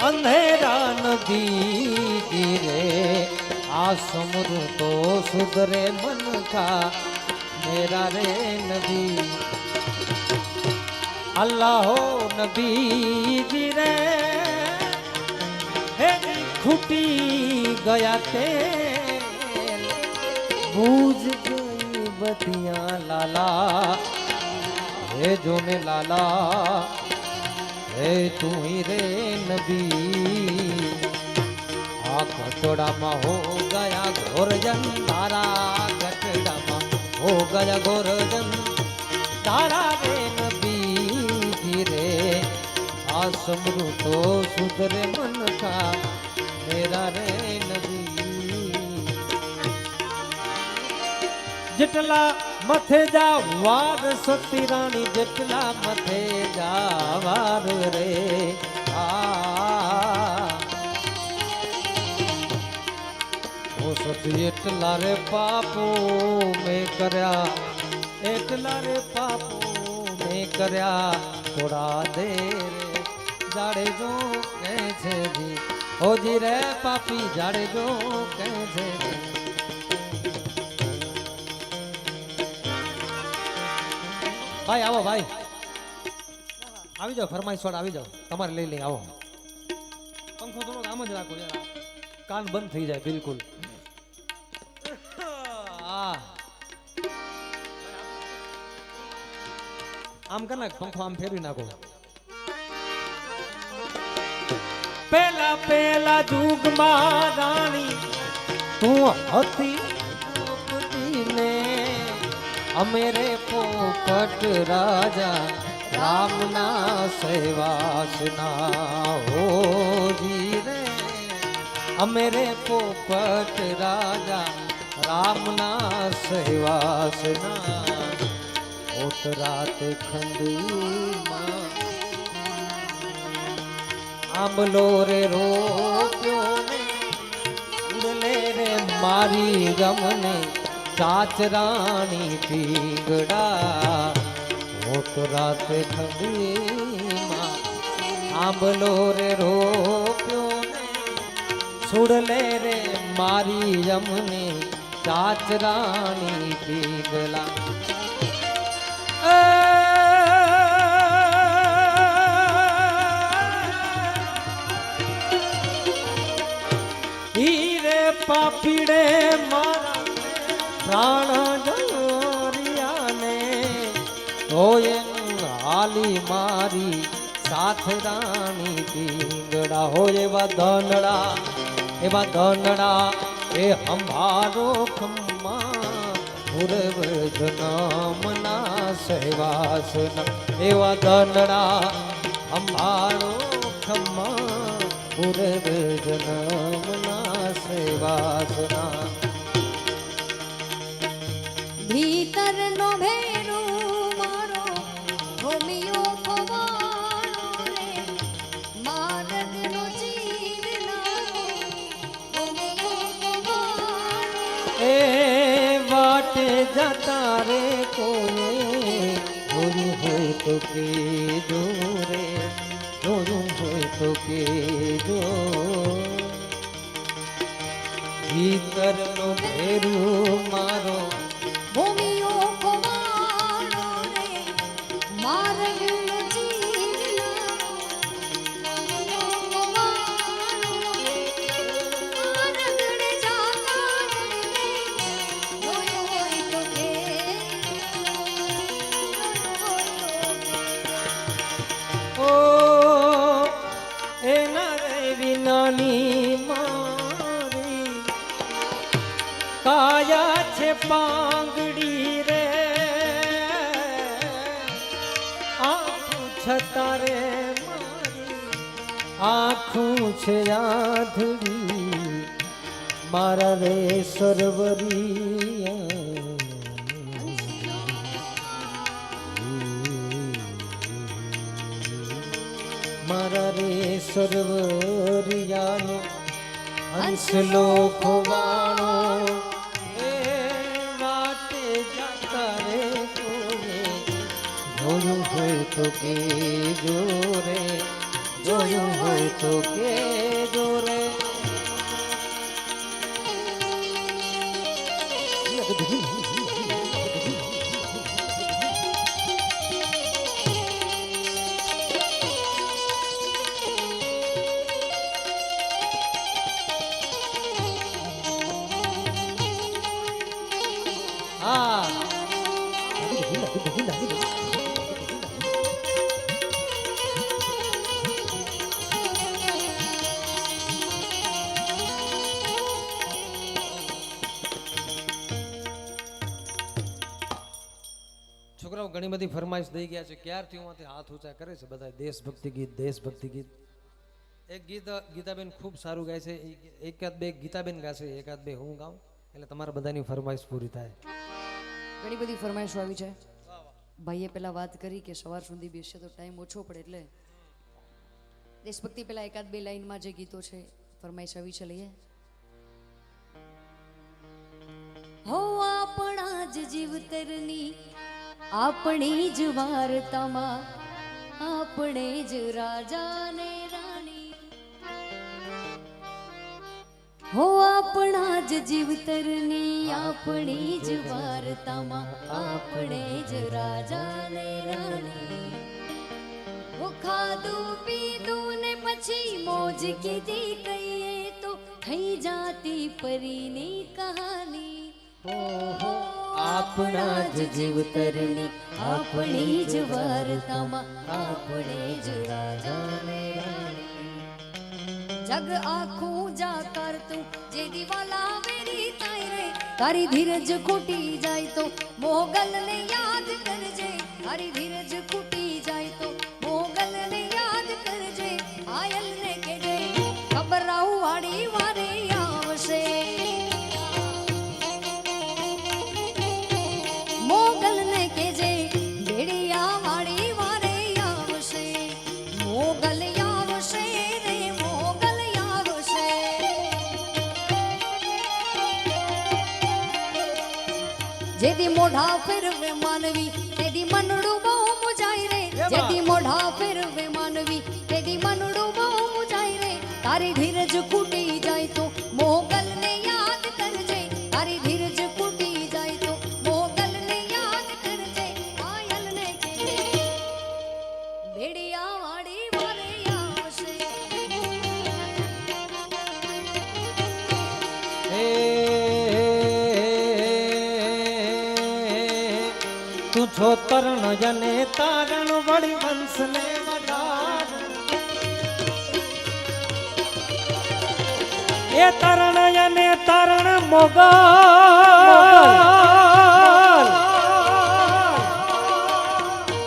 अंधेरा नदी गिरे आ समुद्र तो सुधरे मन का मेरा रे नदी। अल्लाह हो नबी जी रे हे खूटी गया तेल, बूझ गई बतियां लाला हे जो ने लाला हे तू ही रे नबी। आ कटोड़ा मा हो गया घोरजन तारा, कटोड़ा मा हो गया घोरजन तारा रे नबी जी रे। आ समरू तो सुधरे मन का मेरा रे नबी। जिटला मथे जा वार सती रानी, जिटला मथे जा वार रे आ। ओ सती एटला रे पापो में करया, एटला रे पापो में करया। थोड़ा दे रे જાડેજો કે છે જી ઓજી રે પાપી જાડેજો કે છે જી. ભાઈ આવો ભાઈ આવી જાઓ ફરમાઈશ વાળા આવી જાઓ તમારે લઈ લઈ આવો પંખો થોડો આમ જ રાખો યાર કાન બંધ થઈ જાય બિલકુલ. આમ કર નાખ પંખો આમ ફેરવી નાખો. પેલા પેલા જુગમાં રાણી તું હતી ને અમેરે પોપટ રાજા રામના સેવાસના હોજી રે અમેરે પોપટ રાજા રામના સેવાસના ઓત રાત ખંડીમાં આંબલો રે રોપ્યો ને ઉડલે રે મારી ગમને ચાચરાણી પીંગડા ઓત રાત ખંડીમાં આંબલો રે રોપ્યો ને સુડલે રે મારી યમને ચાચરાણી પીગલા. હીરે પાપીડે મારા પ્રાણ જરિયાને હોય હાલી મારી સાથે રાણી પીંગડા હોય એવા ધનડા એ હંભારો ખમ્મા પૂર્વ જન્મના સહેવાસના એવા ધનડા હંભારો ખમ્મા પૂર્વ જન્મના સહેવાસના. ભીતર નો ભેરો મારો ભૂમિયો ખવાણો રે માર્ગ નો ચીરનારો ભૂમિયો ખવાણો એ વાટે જતા રે કોઈએ જોયું હોય તો કેજો રે જોયું હોય તો કેજો. ભીતરનો ભેરું મારો ભૂમિયો ખવાણો રે માર્ગ નો ચીરનારો ભૂમિયો ખવાણો રે માર્ગડે જાતા રે જોયું હોય તો કે ઓ એના રે વિનાની મારી કાયા છે પાંગડી રે આખું છતા રે મારી આખું છે આધડી મારા રે સરવરી મારા રે સરવરિયાનો હંસલો ખોવાણો એ વાટે જાતા રે કોને જોયું હોય તો કે જોરે જોયું હોય તો કે જોરે. છોકરાઓ ઘણી બધી ફરમાઈશ દઈ ગયા છે ક્યારથી હું હાથ ઊંચા કરે છે બધા દેશભક્તિ ગીત. એક ગીત ગીતાબેન ખૂબ સારું ગાય છે એકાદ બે ગીતાબેન ગાશે એકાદ બે હું ગાઉં એટલે તમારા બધાની ફરમાઈશ પૂરી થાય. ઘણી બધી ફરમાઈશો આવી છે. ભાઈએ પેલા વાત કરી કે સવાર સુધી બેસશે તો ટાઈમ ઓછો પડે એટલે દેશભક્તિ પેલા એકાદ બે લાઈનમાં જે ગીતો છે ફરમાઈશ આવી છે લઈએ. હો આપણા જ જીવતરની આપણી જ વાર્તામાં આપણે જ રાજા ને રાણી હો આપણા જ જીવતરની આપણી જ વાર્તામાં આપણે જ રાજા ને રાણી હો ખાધું પીધું ને પછી મોજ કીધી કહીએ તો થઈ જાતી પરીની કહાની ઓહો આપણા જ જીવતરની આપણી જ વાર્તામાં આપણે જ રાજા ને રાણી જગ આખું જાકાર તું જે દિવાલા વેરી થાય રે તારી ધીરજ ખૂટી જાય તો મોગલ ને યાદ કરજે તારી ધીરજ ખૂટી જાય તો મોગલ ને યાદ કરજે આયલ ને કહેજે ખબરાઉ વાળી વારે આવશે મોગલ ને કહેજે બેડિયા વાળી વારે આવશે મોગલ આવશે રે મોગલ આવશે જેદી મોઢા ફેરવે માનવી તેદી મનડું બહુ મુજાય રે જેદી મોઢા ફેરવે માનવી તેદી મનડું બહુ મુજાય રે તારી ધીરજ ખૂટી જાય તો મોગલ ને યાદ કરજે તારી ધીરજ ખૂટી જાય તો મોગલ ને યાદ કરજે આયલ ને કહેજે બેડિયા વાળી વારે આવશે હે તું છો તરણ જને તારણ વળી વંશ ને વધાર એ તરણ જને તારણ મોગલ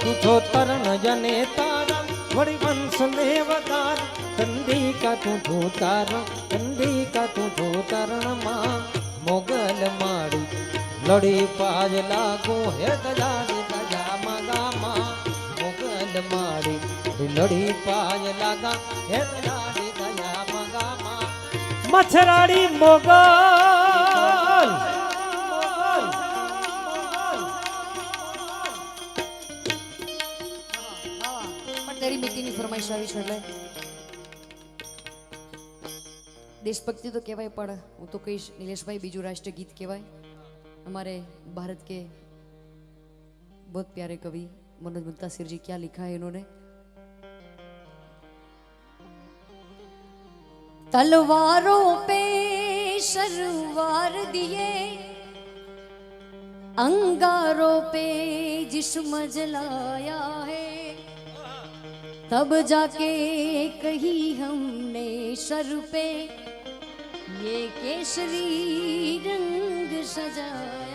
તું છો તરણ જને તારણ વળી વંશ ને વધાર કંદી કા તું છો તારણ કંદી કા તું છો તારણ માં મોગલ માડી લડી પાજ લાગો હે દજાડી દજા મગામાં મોગલ માડી લડી પાજ લાગા હે દજાડી દજા મગામાં મછરાડી મોગલ પણ તારી મિત્તીની ફરમાઈશ આવી છે એટલે देशभक्ति तो कहवाय पण હું તો કહીશ નિલેશભાઈ બીજું રાષ્ટ્રીય ગીત કહેવાય हमारे भारत के बहुत प्यारे कवि मनोज मुंतासिर जी क्या लिखा है इन्होंने तलवारों पे शरवार दिए अंगारों पे जिस्म जलाया है तब जाके कही हमने सर पे ये केसरी रंग सजाया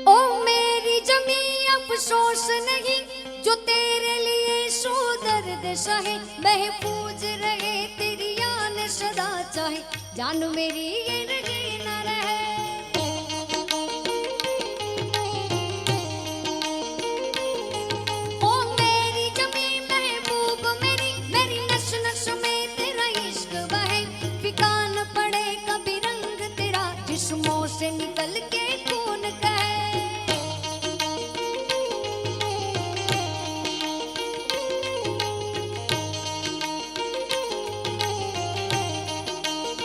ओ मेरी जमी अफसोस नहीं जो तेरे लिए सो दर्द सहे महफूज रहे तेरी यान सदा चाहे जान मेरी ये रहे न रहे ओ मेरी जमी महबूब मेरी मेरी नस नस में तेरा इश्क बहे फिका न पड़े कभी रंग तेरा जिस्मों से निकल के खून कहे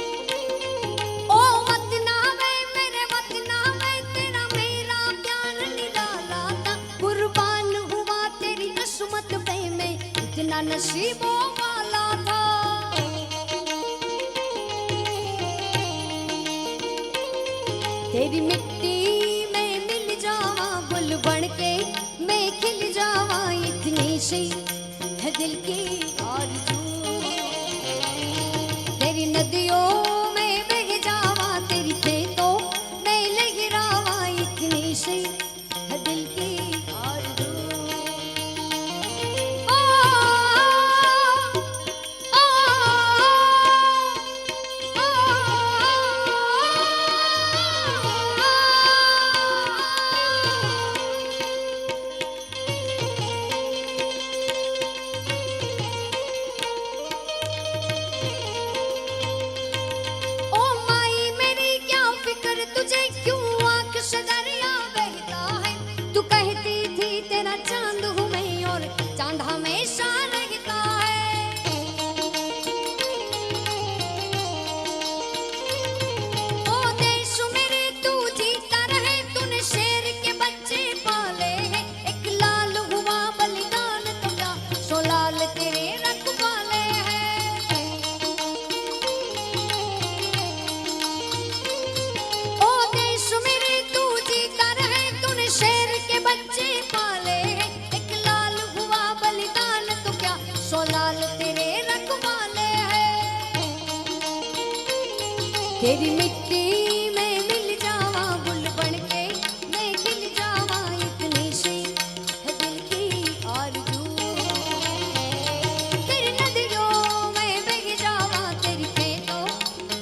ओ मत ना वे मेरे मत ना वे तेरा मेरा प्यार निराला था कुर्बान हुआ तेरी किस्मत पे मैं इतना नसीबों वाला था तेरी मिट्टी में मिल जावा गुल बन के मैं खिल जावा इतनी सी है दिल की आरज़ू तेरी नदियों में बह जावा तेरी खेतों में लहरावा इतनी सी है दिल की आरज़ू ओ, ओ, ओ, तेरी मिट्टी में मिल जावा गुल बन के मैं खिल जावा इतनी सी है दिल की आरज़ू तेरी नदियों में बह जावा तेरी खेतों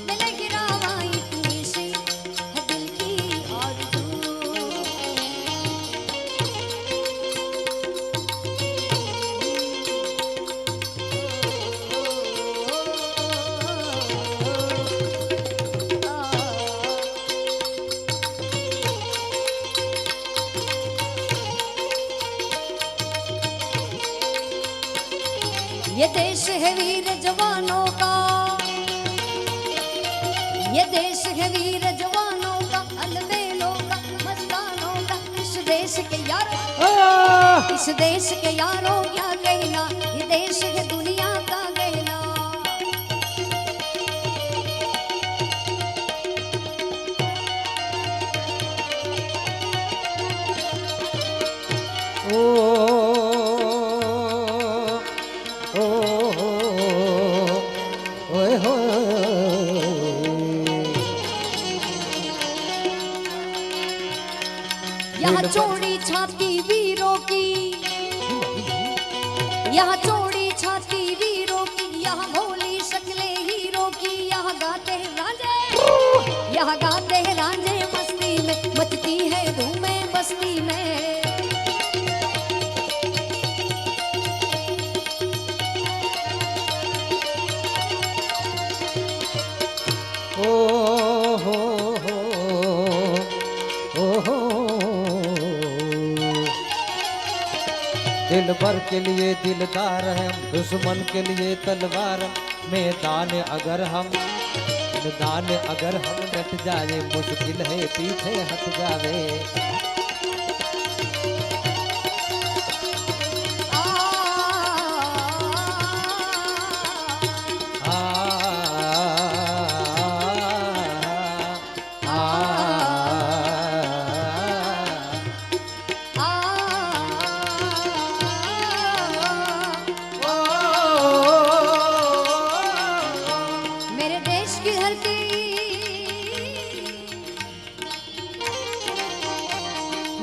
में लहरावा इतनी सी है दिल की आरज़ू ये देश है वीर जवानों का ये देश है वीर जवानों का अलबेलों का मस्तानों का इस देश के यारों इस देश के यारों क्या कहना ये देश है दुनिया का गहना यहाँ चौड़ी छाती वीरों की यहाँ चौड़ी छाती वीरों की यहाँ भोली शक्लें हीरों की यहाँ गाते हैं रांझे यहाँ गाते हैं रांझे मस्ती में मचती है धूमें बस्ती में दिल भर के लिए दिलदार है दुश्मन के लिए तलवार मैदान अगर हम डट जाए मुश्किल है पीछे हट जावे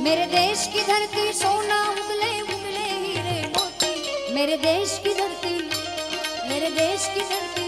मेरे देश की धरती सोना उगले उगले हीरे मोती मेरे देश की धरती मेरे देश की धरती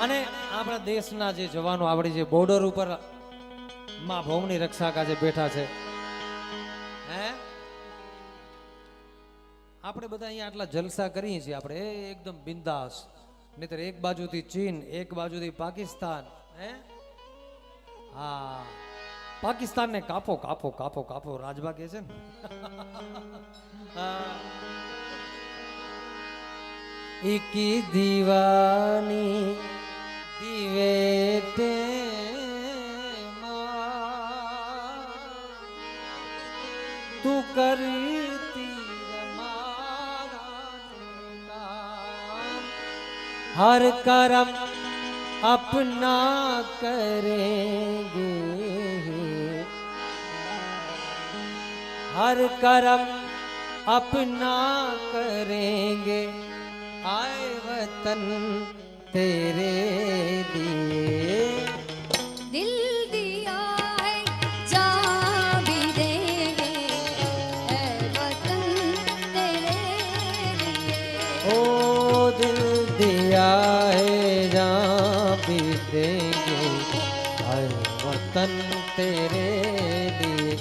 અને આપણા દેશના જે જવાનો આપણી જે બોર્ડર ઉપર માં ભૌમની રક્ષા કાજે બેઠા છે હે આપણે બધા અહીંયા આટલા જલસા કરીએ છીએ આપણે એકદમ બિંદાસ નહીતર એક બાજુથી ચીન એક બાજુથી પાકિસ્તાન હે હા પાકિસ્તાનને કાપો કાપો કાપો કાપો રાજભા કહે છે ને એકી દીવાની दिवेटे तू करती हमारा काम हर कर्म अपना करेंगे हर कर्म अपना करेंगे आए वतन तेरे लिए दिल दिया है जान भी देंगे ऐ वतन तेरे लिए ओ दिल दिया है जान भी देंगे ऐ वतन तेरे लिए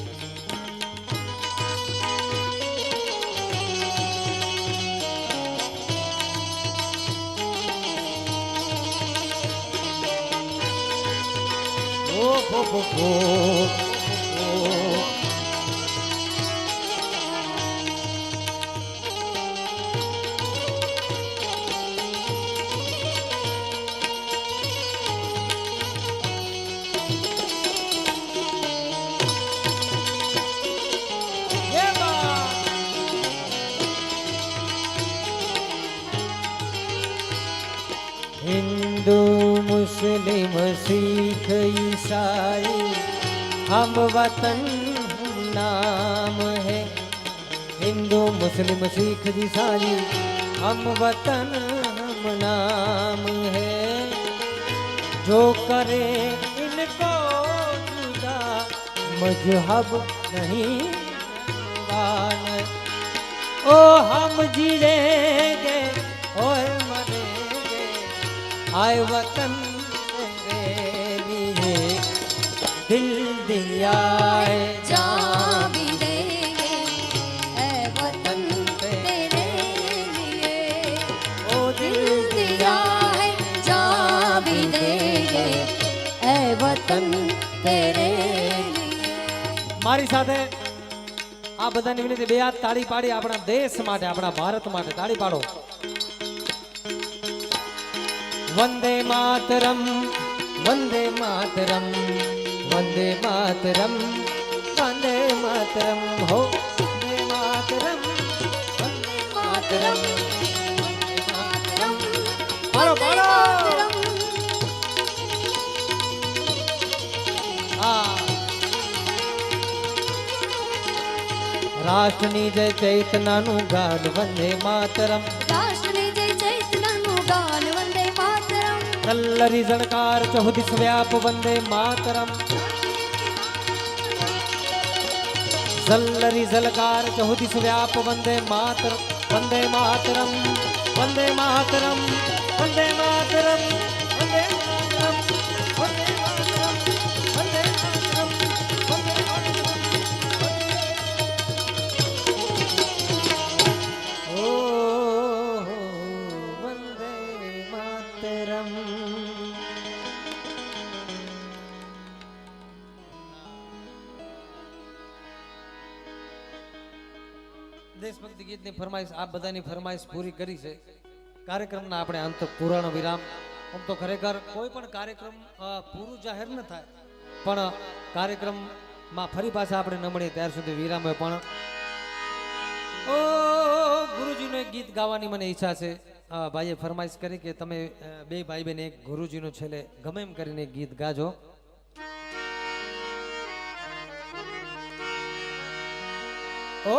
ઓ ભો ભો ભો हिंदू मुस्लिम सिख ईसाई हम वतन नाम है हिंदू मुस्लिम सिख ईसाई हम वतन हम नाम है जो करे इनको जुदा मजहब नहीं गान ओ हम जिएंगे और मरेंगे आए वतन तेरे लिए दिल दिया है जान भी देंगे ऐ वतन तेरे लिए ओ दिल दिया है जान भी देंगे ऐ वतन तेरे लिए મારી સાથે આ બધાની વિનંતી બે હાથ તાળી પાડી આપણા દેશ માટે આપણા ભારત માટે તાળી પાડો વંદે માતરમ વંદે માતરમ વંદે માતરમ વંદે માતરમ હો વંદે માતરમ વંદે માતરમ मातरम પાડો પાડો હા રાષ્ટ્રની જય ચૈતનાનું ગાન વંદે માતરમ રાષ્ટ્રની જય ચૈતન્યનું ગાન વંદે માતરમ કલ્લરી જણકાર ચૌદીસ વ્યાપ વંદે માતરમ જલ્લરી જલકાર ચૌદીસ વ્યાપ વંદે માતરમ વંદે માતરમ વંદે માતરમ વંદે માતરમ વંદે માતરમ વંદે માતરમ વંદે માતરમ વંદે માતરમ ઓ વંદે માતરમ દેશભક્તિ ગીતની ફરમાઈશ આ બધાની ફરમાઈશ પૂરી કરી છે કાર્યક્રમના આપણે અંત પૂર્ણ વિરામ આમ તો ખરેખર કોઈ પણ કાર્યક્રમ પૂરું જાહેર ન થાય પણ કાર્યક્રમમાં ફરી પાછા આપણે ન મળીએ ત્યાર સુધી વિરામ હોય પણ ઓ ગુરુજીનું એક ગીત ગાવાની મને ઈચ્છા છે ભાઈએ ફરમાઈશ કરી કે તમે બે ભાઈ બહેન એક ગુરુજીનું છેલ્લે ગમે એમ કરીને એક ગીત ગાજો ઓ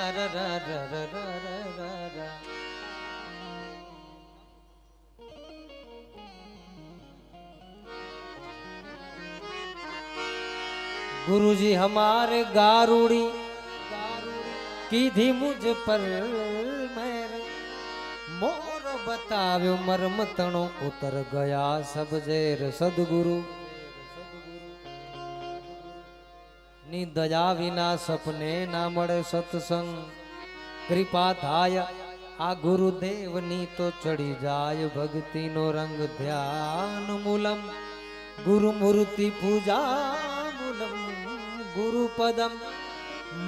રા રા રા રા રા રા રા રા गुरुजी हमारे गारूड़ी कीधी मुझ पर मेर मोर बताव्यो मर्म तणो उतर गया सब जेर सदगुरु ની દયા વિના સપને ના મળે સત્સંગ કૃપા થાય આ ગુરુદેવની તો ચડી જાય ભક્તિનો રંગ ધ્યાન મૂલમ ગુરુમૂર્તિ પૂજા મૂલમ ગુરુપદમ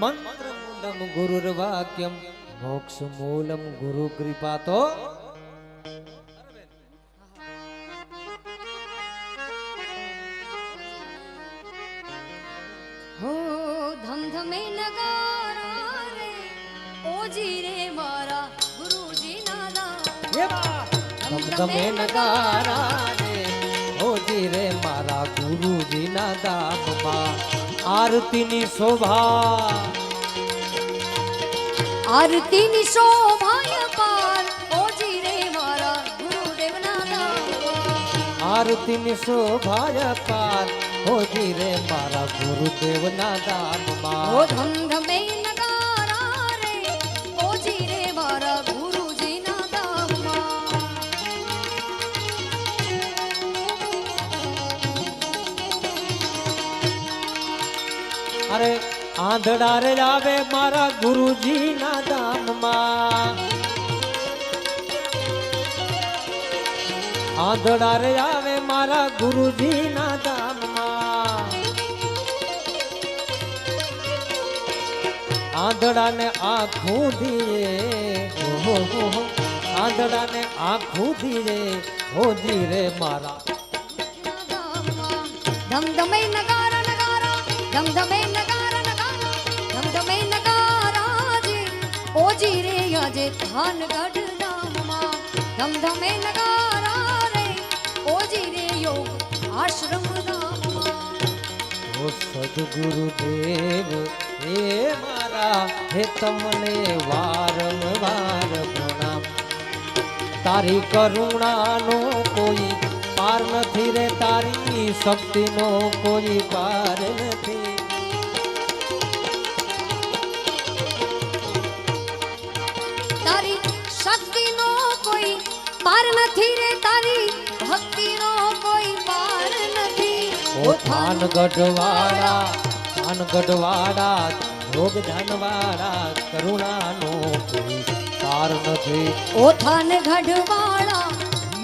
મંત્ર મૂલમ ગુરુર્વાક્યમ મોક્ષ મૂલમ ગુરુ કૃપા તો हो धमधमे नगारा रे ओजी रे मारा गुरुजी नादा ધમધમે નગારા રે ઓજી રે મારા ગુરુજીના દામમાં આરતીની શોભા आरती नि शोभाय पार ओजी रे मारा गुरुदेव नादा આરતીની શોભાય પાર ઓજી રે મારા ગુરુદેવના દામમાં हो धमधमे नगारा रे ओजी रे मारा गुरुजी नादा અરે આંધળા રે આવે મારા ગુરુજીના ધામમાં આંધળા રે આવે મારા ગુરુજીના ધામમાં. આંધળાને આંખું દીએ, ઓહો હો, આંધળાને આંખું દીએ, હોજી રે મારા. ધમધમે નગારા નગારા, ધમધમે નગારા નગારા, ધમધમે નગારા જે ઓજી રે આજે થાનગઢ ધામમાં. ધમધમે નગારા રે ઓજી રે યોગ આશ્રમ ધામમાં. ઓ સદગુરુદેવ હે મારા, હે તમને વારંવાર પ્રણામ. તારી કરુણાનો કોઈ પાર નથી રે, તારી શક્તિનો કોઈ પાર નથી. તારી શક્તિનો કોઈ પાર નથી રે, તારી ભક્તિનો કોઈ પાર નથી. ઓ થાનગઢવાળા, થાનગઢવાળા, ભોગ ધનવાળા, કરુણાનો કોઈ પાર નથી. ઓ થાનગઢવાળા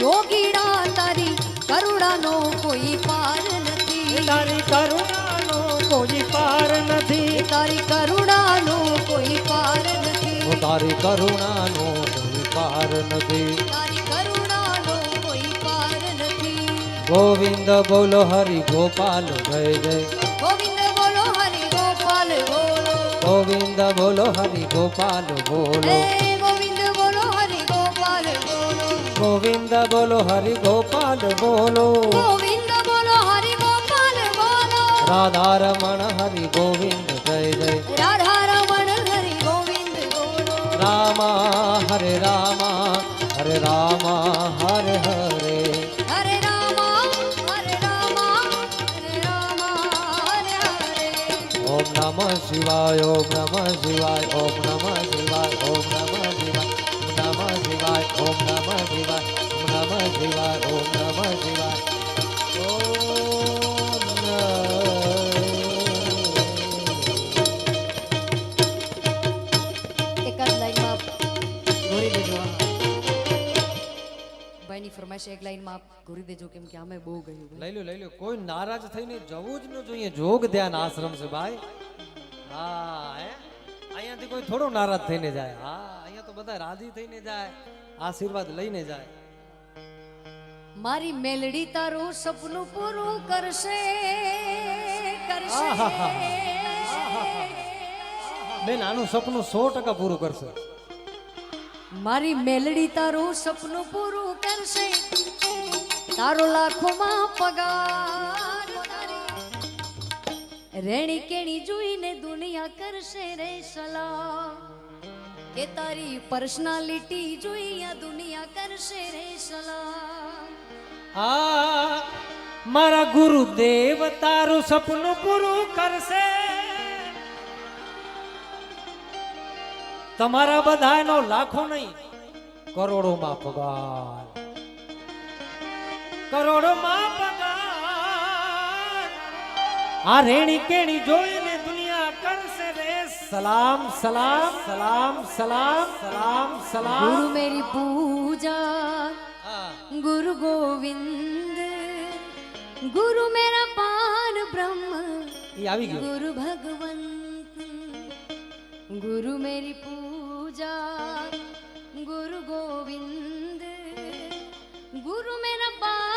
યોગીડા, તારી કરુણાનો કોઈ પાર નથી. તારી કરુણાનો કોઈ પાર નથી. તારી કરુણાનો કોઈ પાર નથી. ઓ તારી કરુણાનો કોઈ પાર નથી. તારી કરુણાનો કોઈ પાર નથી. ગોવિંદ બોલો હરિ ગોપાલ જય જય. ગોવિંદ બોલો હરિ ગોપાલ બોલો. ગોવિંદ બોલો હરિ ગોપાલ બોલો. હે ગોવિંદ બોલો હરિ ગોપાલ બોલો. ગોવિંદ બોલો હરિ ગોપાલ બોલો. ગોવિંદ બોલો હરિ ગોપાલ બોલો. રાધા રમણ હરિ ગોવિંદ જય જય. રાધા રમણ હરિ ગોવિંદ બોલો. રામા હરે રામા, હરે રામા હરે હરે. હરે રામા હરે રામા, હરે રામા હરે હરે. ઓમ નમઃ શિવાય, ઓમ નમઃ શિવાય, ઓમ નમઃ શિવાય, ઓમ નમઃ શિવાય, ઓમ નમઃ શિવાય, ઓમ નમઃ શિવાય, ઓમ નમઃ શિવાય, ઓમ નમઃ શિવાય. એક જ લાઈનમાં ઘોરી દેજો. ભાઈની ફરમાઈશ એક લાઈનમાં આપ ઘોરી દેજો, કેમ કે અમે બહુ ગયું ભાઈ. લઈ લો કોઈ નારાજ થઈને જવું જ ન જોઈએ. જોગ ધ્યાન આશ્રમ છે ભાઈ. હા હે, અહીંયાથી કોઈ થોડો નારાજ થઈને જાય. હા, અહીંયા તો બધા રાજી થઈને જાય, આશીર્વાદ લઈને જાય. મારી મેલડી તારું સપનું પૂરું કરશે, કરશે. બેન આનું સપનું 100% પૂરું કરશે. મારી મેલડી તારું સપનું પૂરું કરશે. તારો લાખોમાં પગાર. રેણી કેણી જોઈને દુનિયા કરશે રે સલામ. કે તારી પર્સનાલિટી જોઈ આ દુનિયા કરશે રે સલામ. આ મારા ગુરુદેવ તારું સપનું પૂરું કરશે. તમારા બધાનો લાખો નહીં, કરોડોમાં પગાર. કરોડોમાં પગાર. આ રેણી કેણી જોઈને દુનિયા કરશે રે સલામ સલામ સલામ સલામ સલામ સલામ. ગુરુ મેરી પૂજા, હા. गुरु गोविंद, गुरु मेरा पार ब्रह्म, ઈ આવી ગયો. गुरु भगवंत. गुरु मेरी पूजा, गुरु गोविंद, गुरु मेरा पार